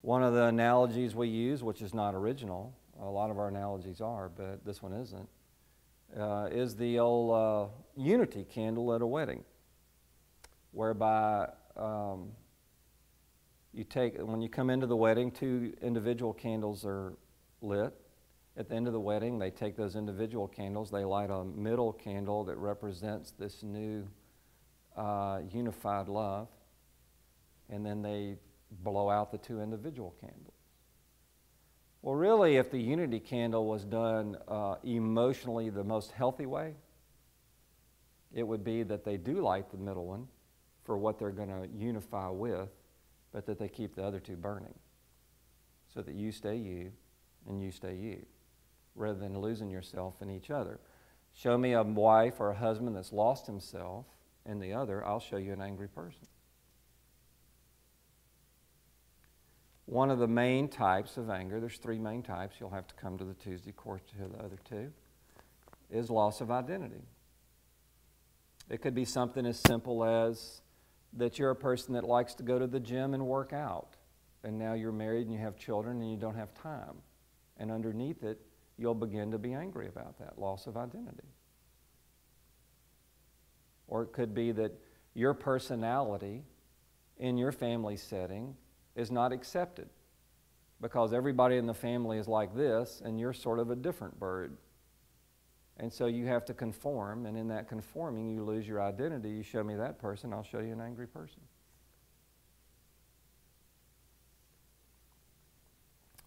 One of the analogies we use, which is not original, a lot of our analogies are, but this one isn't, is the old unity candle at a wedding, whereby when you come into the wedding, 2 individual candles are lit. At the end of the wedding, they take those individual candles, they light a middle candle that represents this new unified love, and then they blow out the 2 individual candles. Well, really, if the unity candle was done emotionally the most healthy way, it would be that they do light the middle one for what they're going to unify with, but that they keep the other 2 burning so that you stay you and you stay you, rather than losing yourself in each other. Show me a wife or a husband that's lost himself in the other, I'll show you an angry person. One of the main types of anger, there's 3 main types, you'll have to come to the Tuesday course to hear the other 2, is loss of identity. It could be something as simple as that you're a person that likes to go to the gym and work out, and now you're married and you have children and you don't have time. And underneath it, you'll begin to be angry about that, loss of identity. Or it could be that your personality in your family setting is not accepted because everybody in the family is like this and you're sort of a different bird. And so you have to conform, and in that conforming you lose your identity. You show me that person, I'll show you an angry person.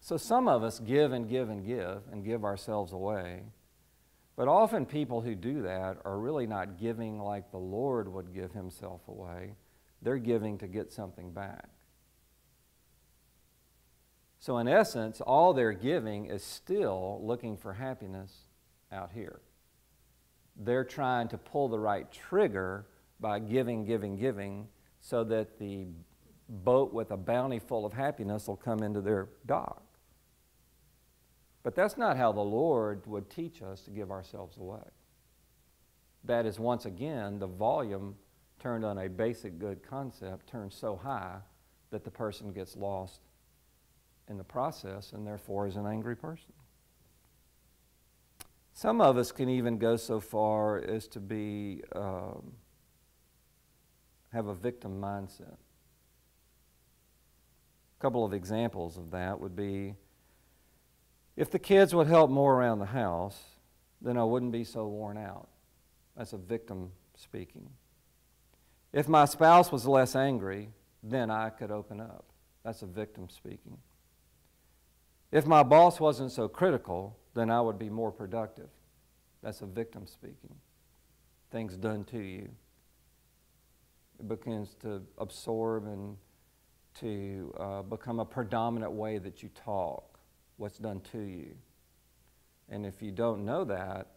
So some of us give and give and give ourselves away. But often people who do that are really not giving like the Lord would give himself away. They're giving to get something back. So in essence, all they're giving is still looking for happiness out here. They're trying to pull the right trigger by giving, so that the boat with a bounty full of happiness will come into their dock. But that's not how the Lord would teach us to give ourselves away. That is, once again, the volume turned on a basic good concept turned so high that the person gets lost in the process and therefore is an angry person. Some of us can even go so far as to be have a victim mindset. A couple of examples of that would be, if the kids would help more around the house, then I wouldn't be so worn out. That's a victim speaking. If my spouse was less angry, then I could open up. That's a victim speaking. If my boss wasn't so critical, then I would be more productive. That's a victim speaking. Things done to you. It begins to absorb and to become a predominant way that you talk, what's done to you. And if you don't know that,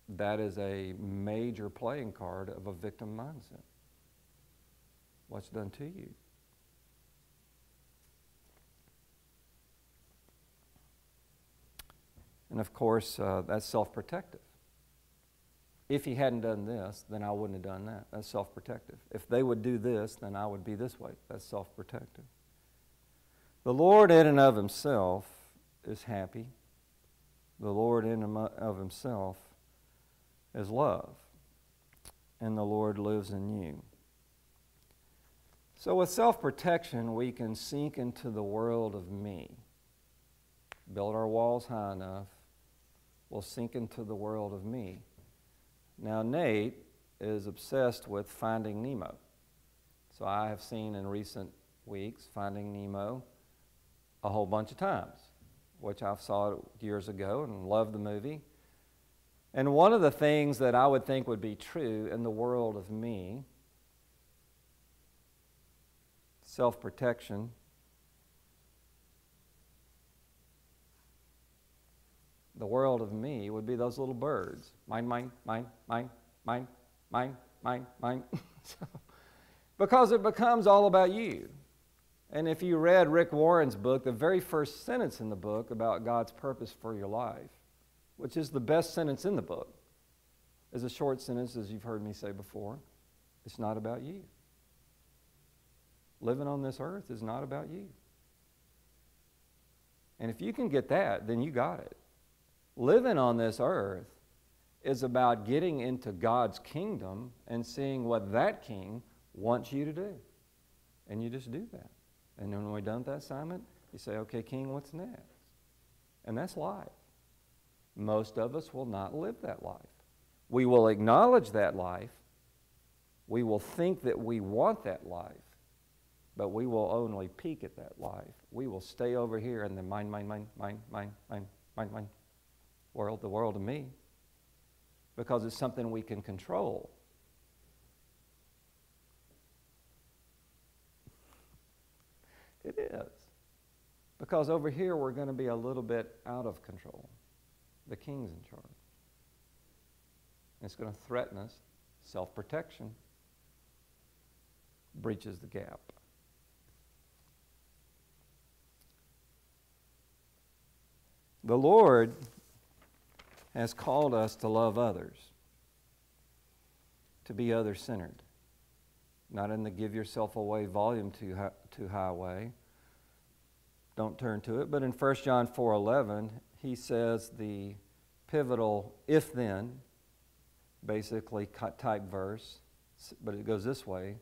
that is a major playing card of a victim mindset. What's done to you. And of course, that's self-protective. If he hadn't done this, then I wouldn't have done that. That's self-protective. If they would do this, then I would be this way. That's self-protective. The Lord in and of himself is happy. The Lord in and of himself is love. And the Lord lives in you. So with self-protection, we can sink into the world of me. Build our walls high enough, we'll sink into the world of me. Now, Nate is obsessed with Finding Nemo. So I have seen in recent weeks Finding Nemo a whole bunch of times, which I saw years ago and loved the movie. And one of the things that I would think would be true in the world of me, self-protection, the world of me would be those little birds. Mine, mine, mine, mine, mine, mine, mine, mine. Because it becomes all about you. And if you read Rick Warren's book, the very first sentence in the book about God's purpose for your life, which is the best sentence in the book, is a short sentence, as you've heard me say before. It's not about you. Living on this earth is not about you. And if you can get that, then you got it. Living on this earth is about getting into God's kingdom and seeing what that king wants you to do. And you just do that. And then when we're done with that assignment, you say, okay, king, what's next? And that's life. Most of us will not live that life. We will acknowledge that life. We will think that we want that life, but we will only peek at that life. We will stay over here in the mine, world, the world of me, because it's something we can control. It is. Because over here we're going to be a little bit out of control. The king's in charge. It's going to threaten us. Self-protection breaches the gap. The Lord has called us to love others, to be other-centered, not in the give yourself away volume 2 highway. Don't turn to it. But in 1 John 4:11, he says the pivotal if-then, basically type verse, but it goes this way.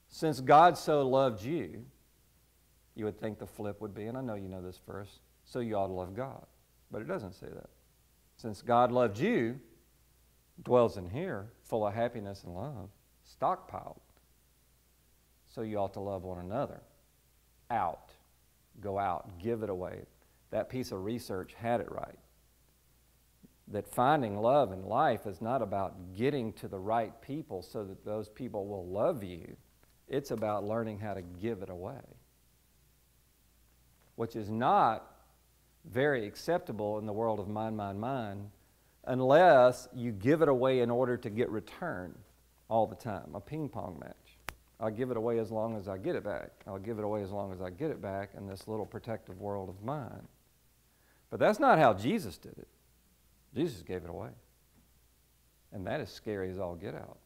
Since God so loved you, you would think the flip would be, and I know you know this verse, so you ought to love God. But it doesn't say that. Since God loved you, dwells in here, full of happiness and love, stockpiled. So you ought to love one another. Out. Go out. Give it away. That piece of research had it right. That finding love in life is not about getting to the right people so that those people will love you. It's about learning how to give it away, which is not very acceptable in the world of mine, unless you give it away in order to get return all the time. A ping pong match. I'll give it away as long as I get it back. I'll give it away as long as I get it back in this little protective world of mine. But that's not how Jesus did it. Jesus gave it away. And that is scary as all get out.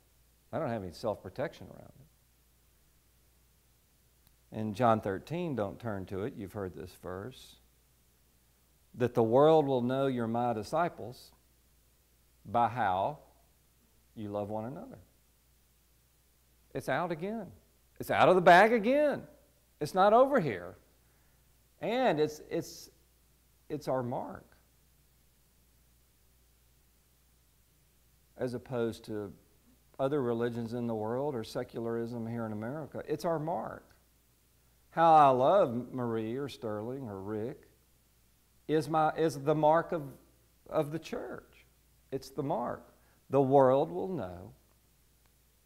I don't have any self-protection around it. In John 13, don't turn to it, you've heard this verse, that the world will know you're my disciples by how you love one another. It's out again. It's out of the bag again. It's not over here. And it's our mark. As opposed to other religions in the world or secularism here in America. It's our mark. How I love Marie or Sterling or Rick is the mark of the church. It's the mark. The world will know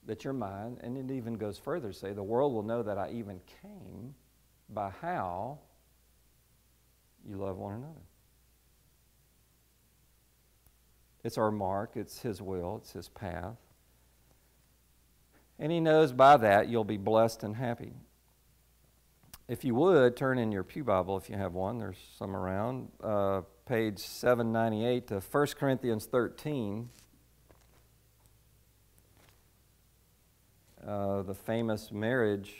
that you're mine, and it even goes further to say the world will know that I even came by how you love one another. It's our mark, it's His will, it's His path. And He knows by that you'll be blessed and happy. If you would, turn in your Pew Bible if you have one. There's some around. Page 798 to 1 Corinthians 13. The famous marriage,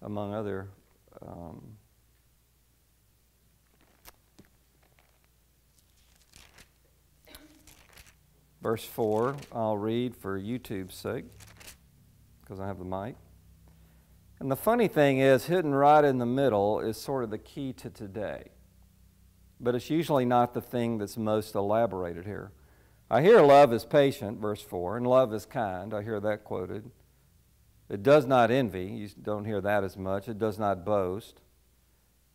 among other verse 4, I'll read for YouTube's sake, because I have the mic. And the funny thing is, hidden right in the middle is sort of the key to today. But it's usually not the thing that's most elaborated here. I hear love is patient, verse 4, and love is kind. I hear that quoted. It does not envy. You don't hear that as much. It does not boast.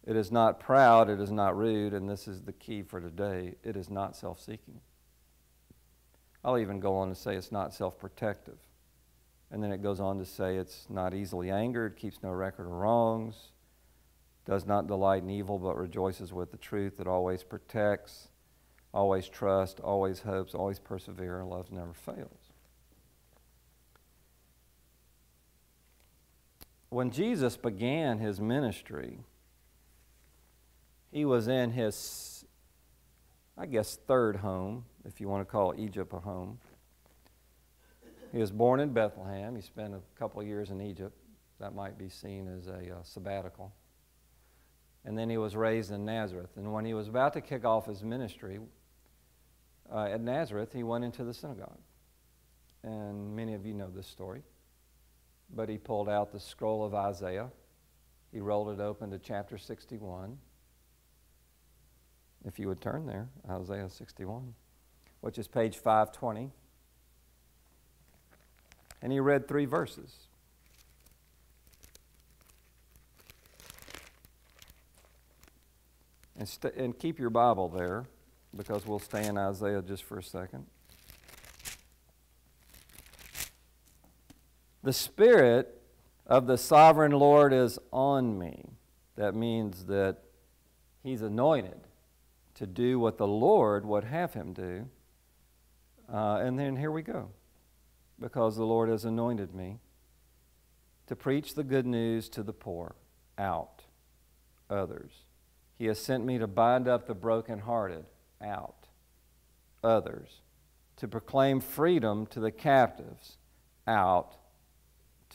It is not proud. It is not rude. And this is the key for today. It is not self-seeking. I'll even go on to say it's not self-protective. And then it goes on to say it's not easily angered, keeps no record of wrongs, does not delight in evil, but rejoices with the truth. It always protects, always trusts, always hopes, always perseveres, and love never fails. When Jesus began His ministry, He was in His, I guess, third home, if you want to call Egypt a home. He was born in Bethlehem. He spent a couple of years in Egypt. That might be seen as a sabbatical. and then he was raised in Nazareth. And when he was about to kick off his ministry at Nazareth, he went into the synagogue. And many of you know this story. But he pulled out the scroll of Isaiah. He rolled it open to chapter 61. If you would turn there, Isaiah 61, which is page 520. And he read 3 verses. And keep your Bible there, because we'll stay in Isaiah just for a second. The Spirit of the sovereign Lord is on me. That means that he's anointed to do what the Lord would have him do. And then here we go. Because the Lord has anointed me to preach the good news to the poor, out, others. He has sent me to bind up the brokenhearted, out, others. To proclaim freedom to the captives, out,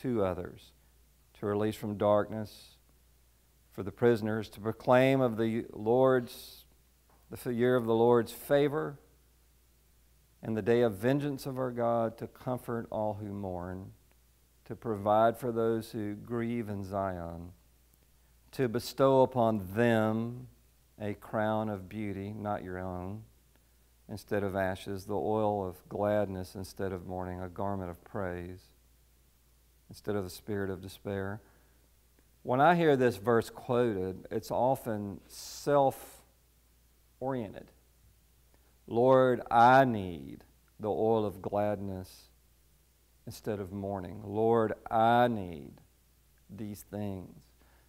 to others. To release from darkness for the prisoners, to proclaim of the year of the Lord's favor, and the day of vengeance of our God, to comfort all who mourn, to provide for those who grieve in Zion, to bestow upon them a crown of beauty, not your own, instead of ashes, the oil of gladness instead of mourning, a garment of praise instead of the spirit of despair. When I hear this verse quoted, it's often self-oriented. Lord, I need the oil of gladness instead of mourning. Lord, I need these things.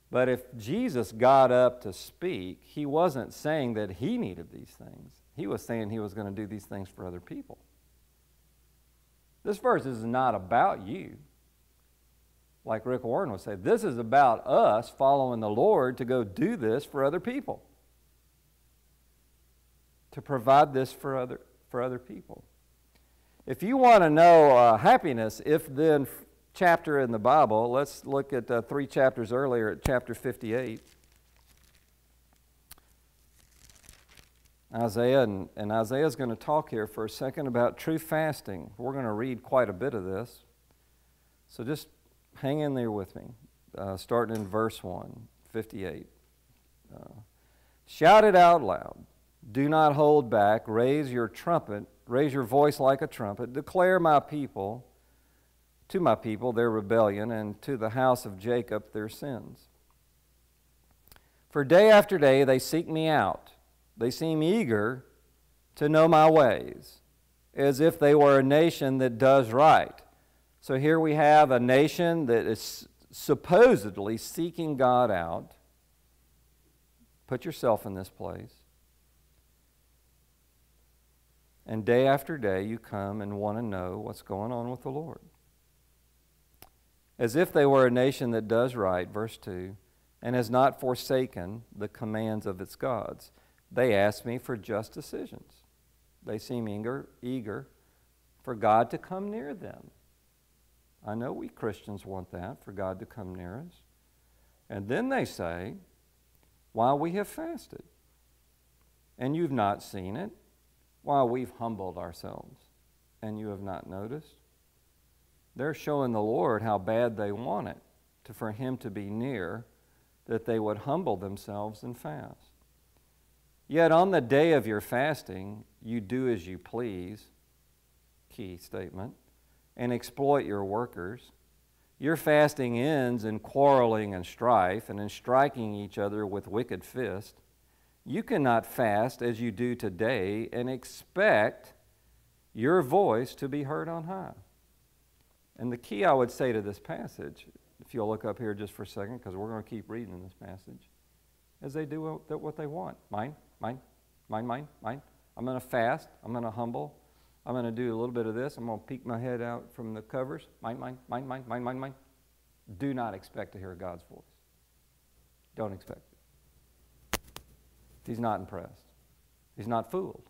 But if Jesus got up to speak, he wasn't saying that he needed these things. He was saying he was going to do these things for other people. This verse is not about you. Like Rick Warren would say, this is about us following the Lord to go do this for other people. To provide this for other people. If you want to know happiness, if-then chapter in the Bible, let's look at 3 chapters earlier at chapter 58. Isaiah, and Isaiah's going to talk here for a second about true fasting. We're going to read quite a bit of this. So just hang in there with me, starting in verse 1, 58. Shout it out loud. Do not hold back. Raise your trumpet. Raise your voice like a trumpet. Declare to my people their rebellion, and to the house of Jacob their sins. For day after day they seek me out. They seem eager to know my ways, as if they were a nation that does right. So here we have a nation that is supposedly seeking God out. Put yourself in this place. And day after day you come and want to know what's going on with the Lord. As if they were a nation that does right, verse 2, and has not forsaken the commands of its gods. They ask me for just decisions. They seem eager for God to come near them. I know we Christians want that, for God to come near us. And then they say, while we have fasted, and you've not seen it, while we've humbled ourselves, and you have not noticed. They're showing the Lord how bad they want it for him to be near, that they would humble themselves and fast. Yet on the day of your fasting, you do as you please, key statement, and exploit your workers. Your fasting ends in quarreling and strife, and in striking each other with wicked fists. You cannot fast as you do today and expect your voice to be heard on high. And the key I would say to this passage, if you'll look up here just for a second, because we're going to keep reading in this passage, is they do what they want. Mine. I'm going to fast. I'm going to humble. I'm going to do a little bit of this. I'm going to peek my head out from the covers. Mine. Do not expect to hear God's voice. Don't expect it. He's not impressed. He's not fooled.